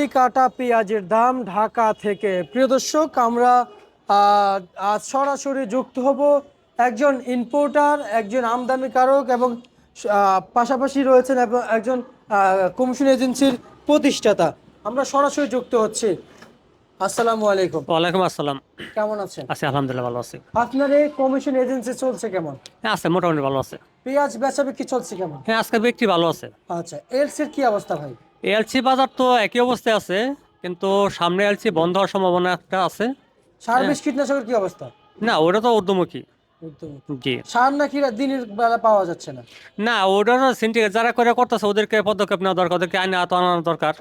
মুড়ি কাটা পেঁয়াজের দাম ঢাকা থেকে। প্রিয় দর্শক, আমরা আজ সরাসরি যুক্ত হব একজন ইম্পোর্টার, একজন আমদানিকারক এবং পাশাপাশি রয়েছেন একজন কমিশন এজেন্সির প্রতিষ্ঠাতা। আমরা সরাসরি যুক্ত হচ্ছি। আসসালামু আলাইকুম। ওয়ালাইকুম আসসালাম। কেমন আছেন? আছি আলহামদুলিল্লাহ, ভালো আছি। আপনার এই কমিশন এজেন্সি চলছে কেমন? হ্যাঁ আছে, মোটামুটি ভালো আছে। পেঁয়াজ বেচাবেচি চলছে কেমন? হ্যাঁ আজকে বিক্রি ভালো আছে। আচ্ছা, এলসির কি অবস্থা ভাই? এলসি বাজার তো একই অবস্থায় আছে, কিন্তু সামনে এলসি বন্ধ হওয়ার সম্ভাবনা একটা আছে। সার হ্যাঁ। বিষ কীটনাশকের কি অবস্থা? না ওটা তো ঊর্ধ্বমুখী। একদমই। জি। সার নাকি দিনের বেলা পাওয়া যাচ্ছে না? না ওটার সিন্ডিকেট যারা করতেছে ওদেরকে পদক্ষেপ নেওয়া দরকার, ওদেরকে আইনে আনানো দরকার।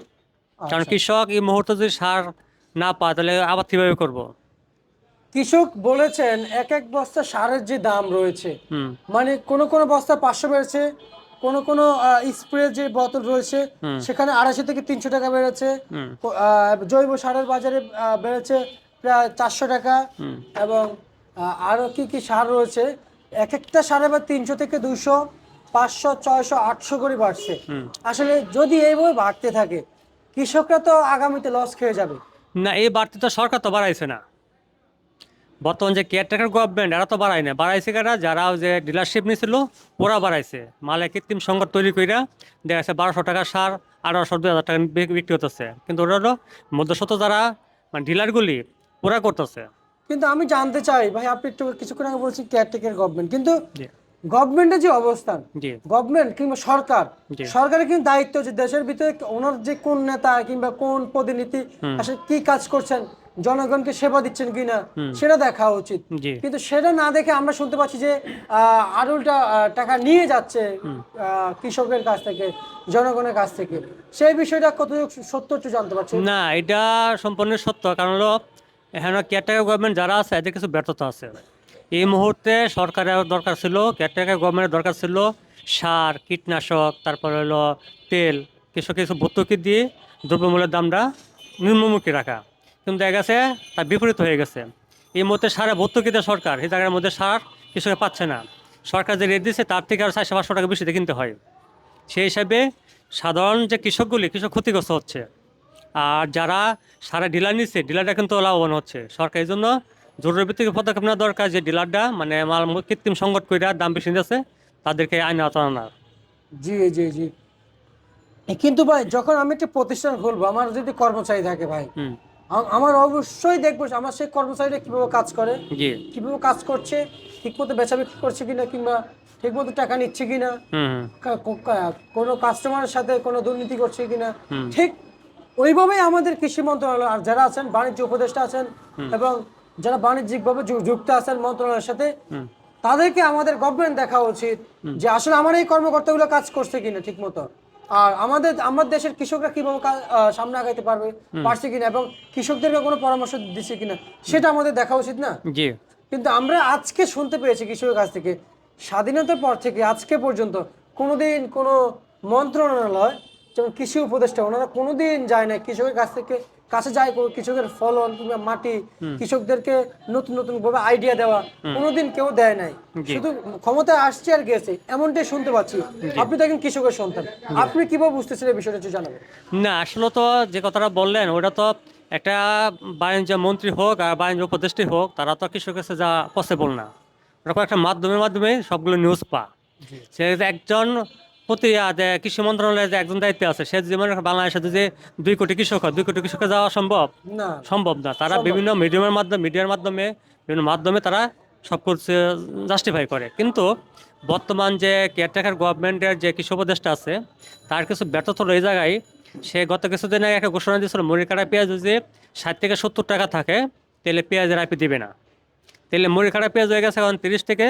কারণ আচ্ছা, কৃষক এই মুহূর্তে যদি সার না পায় তাহলে আবার কিভাবে করবো? কৃষক বলেছেন এক এক বস্তা সারের যে দাম রয়েছে, হুম মানে কোনো কোনো বস্তা 500 বেড়েছে, কোনো কোনো স্প্রে যে বোতল রয়েছে হুম সেখানে 250 থেকে 300 টাকা বেড়েছে। হুম জৈব সারের বাজারে বেড়েছে প্রায় 400 টাকা। হুম এবং আরো কি কি সার রয়েছে, এক একটা সারে বা 300 থেকে 200, 500, 600, 800 করে বাড়ছে। হুম। আসলে যদি এইভাবে বাড়তে থাকে, কৃষকরা তো আগামীতে লস খেয়ে যাবে। না এই বাড়তি তো সরকার তো বাড়াইছে না। বর্তমান যে কেয়ারটেকার গভর্নমেন্ট এরা তো বাড়ায় না, বাড়াইছে কারা যারা ওই যে ডিলারশিপ নিয়েছিল ওরা বাড়াইছে। মালে কৃত্রিম সংকট তৈরি কইরা দেখা যাচ্ছে 1200 টাকা সার 1800-2000 টাকা বিক্রি হতেছে, কিন্তু ওরা হলো মধ্যস্বত্ব যারা মানে ডিলারগুলি ওরা করতেছে। কিন্তু আমি জানতে চাই ভাই, আপনি একটু কিছুক্ষণ আগে বলছেন কেয়ারটেকার গভর্নমেন্ট, কিন্তু জি গভর্নমেন্টের যে অবস্থান, জি গভর্নমেন্ট কিংবা সরকার, জি। সরকারের কিন্তু দায়িত্ব যে দেশের ভিতরে ওনার যে কোন নেতা কিংবা কোন প্রতিনিধি হুম আসলে কি কাজ করছেন, জনগণকে সেবা দিচ্ছেন কিনা হুম। সেটা দেখা উচিত। জি কিন্তু সেটা না দেখে আমরা শুনতে পাচ্ছি যে আর উল্টা টাকা নিয়ে যাচ্ছে কৃষকের কাছ থেকে, জনগণের কাছ থেকে। সেই বিষয়টা কতটুকু সত্য একটু জানতে পারছি। না এটা সম্পূর্ণ সত্য, কারণ হলো এখানে কেয়ারটেকার গভর্নমেন্ট যারা আছে এদের কিছু ব্যর্থতা আছে। এই মুহূর্তে সরকারের দরকার ছিল, কেয়ারটেকার গভর্নমেন্টের দরকার ছিল সার কীটনাশক, তারপরে হলো তেল, কিছু কিছু ভর্তুকি দিয়ে দ্রব্যমূল্যের দামটা নিম্নমুখী রাখা। কিন্তু দেখা গেছে তার বিপরীত হয়ে গেছে। এই মুহূর্তে সারে ভর্তুকি দেয় সরকার, এই জায়গার মধ্যে সার কৃষকে পাচ্ছে না। সরকার যে রেট দিচ্ছে তার থেকে আর 400-500 টাকা বেশিতে কিনতে হয়। সেই হিসাবে সাধারণ যে কৃষকগুলি কৃষক ক্ষতিগ্রস্ত হচ্ছে। আর যারা সারা ডিলার নিচ্ছে ডিলারটা কিন্তু লাভবান হচ্ছে। সরকার এই জন্য জরুরি ভিত্তিক পদক্ষেপ নেওয়া দরকার যে ডিলারটা মানে মাল কৃত্রিম সংকট করে দাম বেশি দিচ্ছে তাদেরকে আইনে আওতায় আনা। জি জি জি। কিন্তু ভাই, যখন আমি একটা প্রতিষ্ঠান খুলবো, আমার যদি কর্মচারী থাকে ভাই, হুম। আমার অবশ্যই দেখবো যে আমার সেই কর্মচারীরা কিভাবে কাজ করে, জি। কিভাবে কাজ করছে, ঠিকমতো বেচা বিক্রি করছে কিনা, কিংবা ঠিকমতো টাকা নিচ্ছে কিনা, হুম কোনো কাস্টমারের সাথে কোনো দুর্নীতি করছে কিনা। হুম ঠিক ওইভাবেই আমাদের কৃষি মন্ত্রণালয় আর যারা আছেন বাণিজ্য উপদেষ্টা আছেন হুম এবং যারা বাণিজ্যিকভাবে যুক্ত আছেন মন্ত্রণালয়ের সাথে, হুম তাদেরকে আমাদের গভর্নমেন্ট দেখা উচিত হুম যে আসলে আমার এই কর্মকর্তাগুলো কাজ করছে কিনা ঠিক মতো, আর আমার দেশের কৃষকরা কিভাবে সামনে আগাইতে পারছে কিনা, এবং কৃষকদেরকে কোনো পরামর্শ দিচ্ছে কিনা, সেটা আমাদের দেখা উচিত না? জি। কিন্তু আমরা আজকে শুনতে পেয়েছি কৃষকের কাছ থেকে, স্বাধীনতার পর থেকে আজকে পর্যন্ত কোনোদিন কোনো মন্ত্রণালয়, যেমন কৃষি উপদেষ্টা, ওনারা কোনোদিন যায় না কৃষকের কাছ থেকে, কাছে যায় কৃষকের ফলন কিংবা মাটি, হুম কৃষকদেরকে নতুন নতুন ভাবে আইডিয়া দেওয়া, কোনোদিন কেউ দেয় নাই। জি শুধু ক্ষমতায় আসছে আর গেছে, এমনটাই শুনতে পাচ্ছি। আপনি তো একজন কৃষকের সন্তান, আপনি কিভাবে বুঝতেছেন এই বিষয়টা একটু জানাবেন। না আসলে তো যে কথাটা বললেন ওটা তো একটা বাণিজ্য মন্ত্রী হোক আর বাণিজ্য উপদেষ্টা হোক তারা তো কৃষকের কাছে যা পসিবল না। ওরকম একটা মাধ্যমে সবগুলো নিউজ পা। সে যে একজন প্রতি কৃষি মন্ত্রণালয়ে যে একজন দায়িত্বে আছে সে যেমন বাংলাদেশে যে 2 কোটি কৃষক হয়, 2 কোটি কৃষকে যাওয়া সম্ভব না, সম্ভব না। তারা সম্ভব বিভিন্ন না। মিডিয়ার মাধ্যমে বিভিন্ন মাধ্যমে তারা সব কিছু জাস্টিফাই করে। কিন্তু বর্তমান যে কেয়ারটেকার গভর্নমেন্টের যে কৃষি উপদেষ্টা আছে তার কিছু ব্যর্থতা হলো এই জায়গায়। সে গত কিছুদিন আগে একটা ঘোষণা দিয়েছিল মুড়ি কাটা পেঁয়াজ যদি 60 থেকে 70 টাকা থাকে তাহলে পেঁয়াজের আইপি দিবে না। তাহলে মুড়ি কাটা পেঁয়াজ হয়ে গেছে এখন 30 থেকে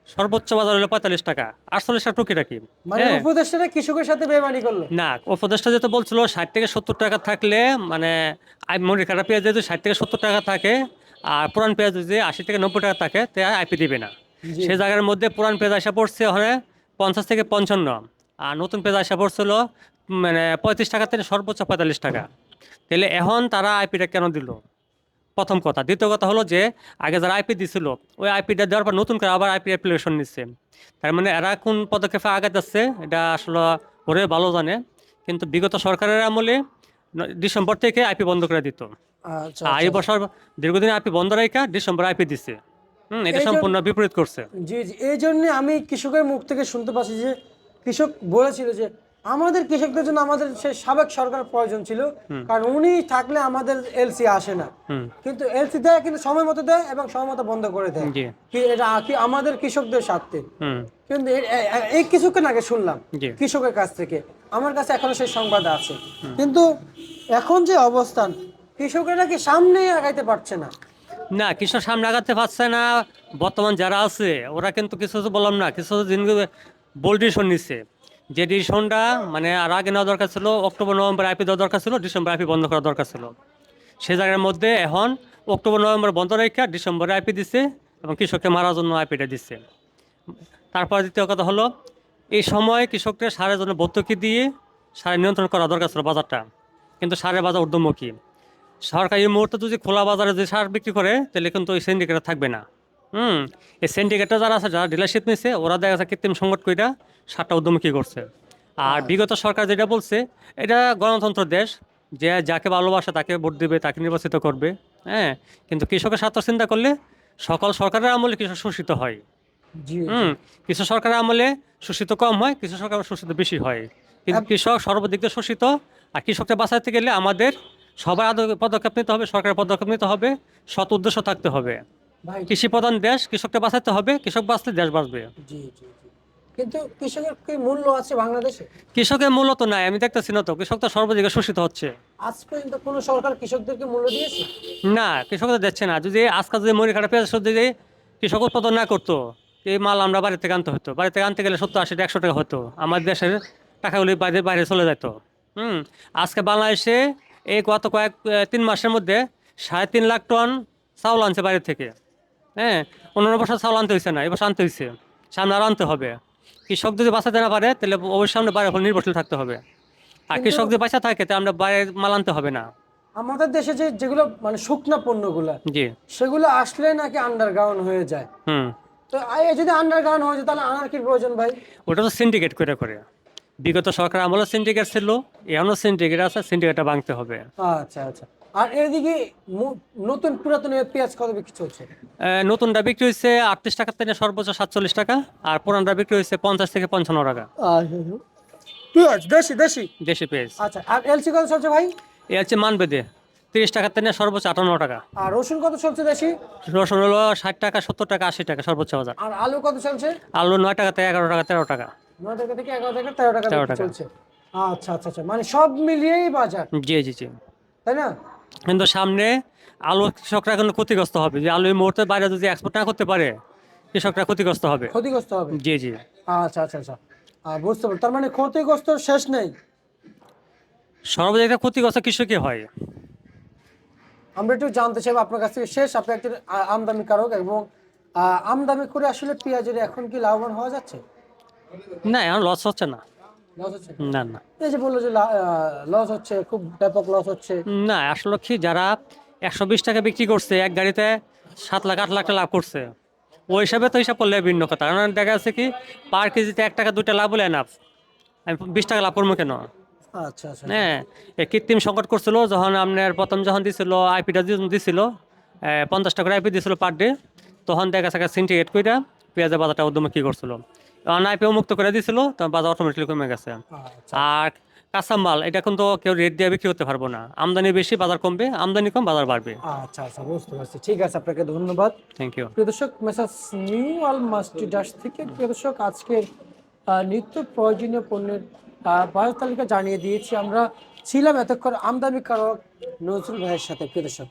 সর্বোচ্চ বাজার হলো 45 টাকা, 48 টাকা টুকিটাকি। মানে হ্যাঁ। উপদেষ্টারা কৃষকের সাথে বেইমানি করলো। না উপদেষ্টা যেটা বলছিল 60 থেকে 70 টাকা থাকলে মানে মুড়ি কাটা পেঁয়াজ যদি 60 থেকে 70 টাকা থাকে আর পুরান পেঁয়াজ যদি 80 থেকে 90 টাকা থাকে তাহলে আইপি দিবে না। জি। সে জায়গার মধ্যে পুরান পেঁয়াজ আসা পড়ছে ওখানে 50 থেকে 55, আর নতুন পেঁয়াজ আসা পড়ছিল মানে 35 টাকা থেকে সর্বোচ্চ 45 টাকা। তাহলে এখন তারা আইপিটা কেন দিল? প্রথম কথা। দ্বিতীয় কথা হলো যে আগে যারা আইপি দিছিল ওই আইপিটা দেওয়ার পর নতুন করে আবার আইপি অ্যাপ্লিকেশন নিচ্ছে। তার মানে এরা কোন পদক্ষেপে আগে যাচ্ছে এটা আসলে ওরে ভালো জানে। কিন্তু বিগত সরকারের আমলে ডিসেম্বর থেকে আইপি বন্ধ করে দিত। আচ্ছা আর আচ্ছা এই বছর দীর্ঘদিন আইপি বন্ধ রেখে ডিসেম্বর আইপি দিছে। এটা এই জন্য সম্পূর্ণ বিপরীত করছে। জি জি এই জন্য আমি কৃষকের মুখ থেকে শুনতে পাচ্ছি যে কৃষক বলেছিল যে আমাদের কৃষকদের জন্য আমাদের সেই সাবেক সরকার প্রয়োজন ছিল, কারণ উনি থাকলে আমাদের এলসি আসে না। হুম। কিন্তু এলসি দেয়, কিন্তু সময় মতো দেয় এবং সময় মতো বন্ধ করে দেয়। জি। কি এটা কি আমাদের কৃষকদের স্বার্থে? হুম। কিন্তু এই কিছুক্ষণ আগে শুনলাম জি। কৃষকের কাছ থেকে, আমার কাছে এখনো সেই সংবাদ আছে। কিন্তু এখন যে অবস্থান, কৃষকেরা কি সামনে আগাইতে পারছে না? না, কৃষক সামনে আগাতে পারছে না। বর্তমান যারা আছে ওরা কিন্তু কিছু কিছু বললাম না, কিছু দিন বোল্ড ডিসিশন নিচ্ছে, যে ডিসিশনটা মানে আর আগে নেওয়া দরকার ছিল, অক্টোবর নভেম্বর আইপি দেওয়া দরকার ছিল, ডিসেম্বর আইপি বন্ধ করা দরকার ছিল। সে জায়গার মধ্যে এখন অক্টোবর নভেম্বর বন্ধ রেখে ডিসেম্বরে আইপি দিচ্ছে এবং কৃষককে মারার জন্য আইপিটা দিচ্ছে। তারপর দ্বিতীয় কথা হলো, এই সময় কৃষকদের সারের জন্য ভর্তুকি দিয়ে সারের নিয়ন্ত্রণ করা দরকার ছিল বাজারটা, কিন্তু সারের বাজার ঊর্ধ্বমুখী। সরকার এই মুহূর্তে যদি খোলা বাজারে যদি সার বিক্রি করে তাহলে কিন্তু ওই সিন্ডিকেট থাকবে না। এই সিন্ডিকেটটা যারা আছে, যারা ডিলারশিপ নিচ্ছে, ওরা দেখা যাচ্ছে কৃত্রিম সংকট কইরা সারটা ঊর্ধ্বমুখী করছে। আর বিগত সরকার যেটা বলছে, এটা গণতন্ত্র দেশ, যে যাকে ভালোবাসে তাকে ভোট দিবে, তাকে নির্বাচিত করবে। হ্যাঁ, কিন্তু কৃষকের স্বার্থ চিন্তা করলে সকল সরকারের আমলে কৃষক শোষিত হয়। জি হুম। কিছু সরকারের আমলে শোষিত কম হয়, কিছু সরকার শোষিত বেশি হয়। কিন্তু কৃষক সর্বদিক দিয়ে শোষিত। আর কৃষককে বাঁচাতে গেলে আমাদের সবাই পদক্ষেপ নিতে হবে, সরকারের পদক্ষেপ নিতে হবে, সৎ উদ্দেশ্য থাকতে হবে। ভাই। কৃষি প্রধান দেশ, কৃষককে বাঁচাতে হবে, কৃষক বাঁচলে দেশ বাঁচবে। জি জি জি কিন্তু কৃষকের কি মূল্য আছে বাংলাদেশে? কৃষকের মূল্য তো নাই, আমি দেখতেছি না তো, কৃষক তো সর্বদিকে শোষিত হচ্ছে। আজ পর্যন্ত কোনো সরকার কৃষকদেরকে মূল্য দিয়েছে? না, কৃষক তো দিচ্ছে না। যদি আজকাল যদি মরি কাটা পেঁয়াজ যদি কৃষক উৎপাদন না করতো, এই মাল আমরা বাড়ি থেকে আনতে হতো, বাড়ি থেকে আনতে গেলে 70, 80, 100 টাকা হতো, আমাদের দেশের টাকাগুলি বাইরে বাইরে চলে যেত। আজকে বাংলাদেশে এই গত 3 মাসের মধ্যে 3.5 লাখ টন চাউল আনছে বাইরে থেকে। হ্যাঁ, অন্যান্য বছর চাউল আনতে হয়েছে না, এবার আনতে হয়েছে, সামনে আরও আনতে হবে। কৃষক যদি বাঁচাতে না পারে তাহলে অবশ্যই সামনে বাইরের উপর নির্ভরশীল থাকতে হবে। আর কিন্তু কৃষক যদি বাঁচা থাকে তাহলে আমরা বাইরের মাল আনতে হবে না। আমাদের দেশে যেগুলো মানে শুকনা পণ্যগুলা, জি। সেগুলো আসলে নাকি আন্ডারগ্রাউন্ড হয়ে যায়। হুম। তো যদি আন্ডারগ্রাউন্ড হয়ে যায় তাহলে আনার কি প্রয়োজন ভাই? ওটা তো সিন্ডিকেট করে করে, বিগত সরকার আমলে সিন্ডিকেট ছিল, এখনও সিন্ডিকেট আছে, সিন্ডিকেটটা ভাঙতে হবে। আচ্ছা আচ্ছা। আর এদিকে নতুন পুরাতন পেঁয়াজ কত বিক্রি চলছে? নতুনটা বিক্রি হয়েছে 38 টাকা থেকে সর্বোচ্চ 47 টাকা, আর পুরানটা বিক্রি হয়েছে 50 থেকে 55 টাকা। পেঁয়াজ দেশি দেশি? দেশি পেঁয়াজ। আচ্ছা, আর এলসি কত চলছে ভাই? এ হচ্ছে মানবেদে 30 টাকা থেকে সর্বোচ্চ 58 টাকা। আর রসুন কত চলছে দেশি? রসুন হলো 60 টাকা, 70 টাকা, 80 টাকা সর্বোচ্চ বাজার। আর আলু কত চলছে? আলু 9 টাকা থেকে 11 টাকা, 13 টাকা। 9 টাকা থেকে 11 টাকা, 13 টাকা 13 বিক্রি টাকা। চলছে। আচ্ছা আচ্ছা আচ্ছা, মানে সব মিলিয়েই বাজার, জি জি জি। তাই না? কিন্তু সামনে আলু কৃষকরা কিন্তু ক্ষতিগ্রস্ত হবে, যে আলু এই মুহূর্তে বাইরে যদি এক্সপোর্ট না করতে পারে, কৃষকরা ক্ষতিগ্রস্ত হবে। ক্ষতিগ্রস্ত হবে। জি জি। আচ্ছা আচ্ছা আচ্ছা, বুঝতে পারলাম। তার মানে ক্ষতিগ্রস্ত শেষ নেই। সর্বদিক থেকে ক্ষতিগ্রস্ত কৃষকই হয়। আমরা একটু জানতে চাইবো আপনার কাছ থেকে, শেষ আপনি একজন আমদানিকারক এবং আমদানি করে আসলে পেঁয়াজের এখন কি লাভবান হওয়া যাচ্ছে? না, এখন লস হচ্ছে না। লস হচ্ছে? না না। এই যে বললো যে লস হচ্ছে, খুব ব্যাপক লস হচ্ছে। না, আসলে কি, যারা 120 টাকা বিক্রি করছে এক গাড়িতে, 7 লাখ 8 লাখ টাকা লাভ করছে, ওই হিসাবে তো হিসাব করলে ভিন্ন কথা। কারণ দেখা যাচ্ছে কি, পার কেজিতে 1 টাকা 2 টাকা লাভ হলে এনাফ, আমি 20 টাকা লাভ করবো কেন? আচ্ছা আচ্ছা হ্যাঁ, এই কৃত্রিম সংকট করছিল যখন আপনার প্রথম যখন দিছিল আইপিটা দিছিল, 50 টাকা আইপি দিছিল পার ডে, তখন দেখা যাচ্ছে সিন্ডিকেট কইরা পেঁয়াজের বাজারটা উদ্যমুখী করছিল। তখন আইপিও মুক্ত করে দিছিল, তখন বাজার অটোমেটিকলি কমে গেছে। আচ্ছা আর কাঁচামাল এটা কিন্তু কেউ রেট দিয়ে বিক্রি করতে পারবো না, আমদানি বেশি বাজার কমবে, আমদানি কম বাজার বাড়বে। আচ্ছা আচ্ছা, বুঝতে পারছি। ঠিক আছে, আপনাকে ধন্যবাদ। Thank you. প্রিয় দর্শক, মেসার্স নিউ আল মাস্টিডাস থেকে প্রিয় দর্শক আজকের নিত্য প্রয়োজনীয় পণ্যের বাজার তালিকা জানিয়ে দিয়েছি। আমরা ছিলাম এতক্ষণ আমদানিকারক নজরুল ভাইয়ের সাথে। প্রিয় দর্শক।